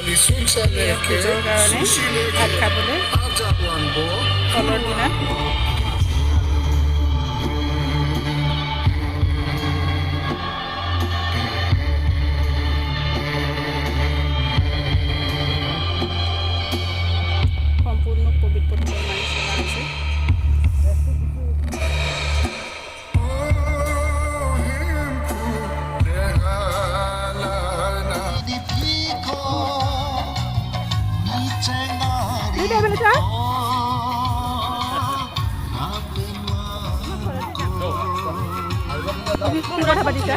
পুজোৰ কাৰণে ভাত খাবলৈ ফলৰ দিনা সম্পূৰ্ণ কোভিড প্ৰটোকল মানি চলা হৈছে। কথা পাতিছা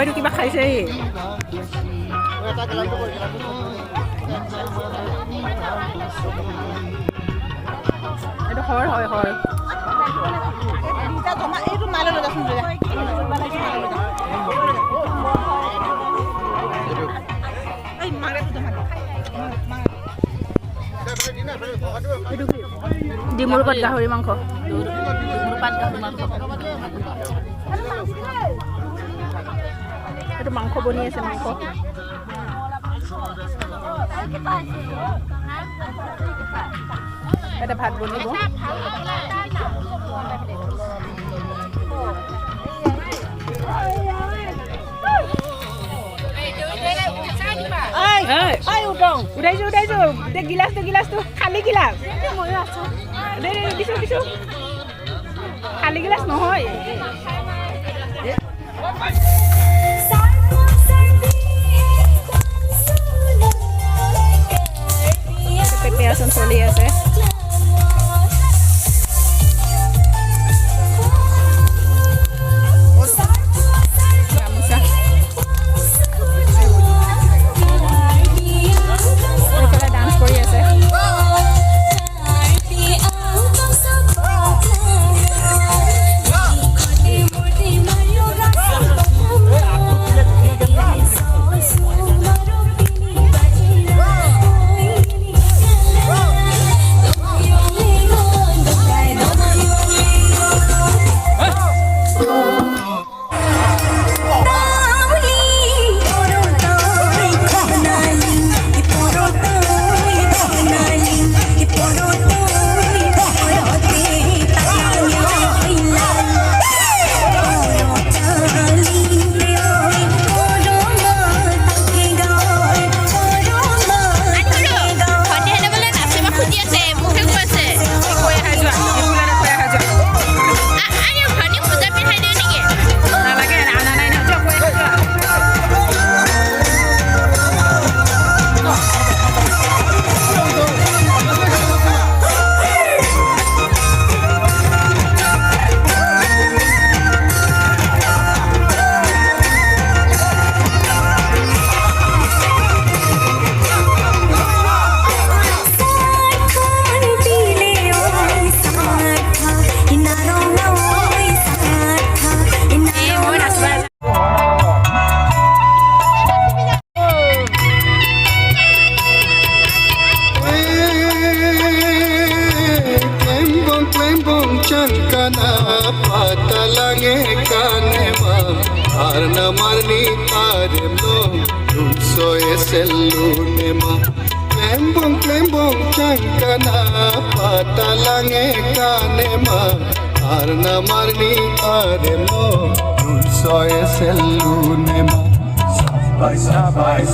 এইটো কিবা খাইছে এইটো হয় হয় হয় ডিমুৰ পাত গাহৰি মাংস এইটো মাংস বনি আছে মাংস এটা ভাত বনিব উঠাইছো গিলাচটো খালী গিলাচ দিছো খালী গিলাচ নহয় প্ৰিপেয়াৰেশ্যন চলি আছে patalange kanema arna marni aremno dulso esellunema klembong chankana patalange kanema arna marni aremno dulso esellunema sabai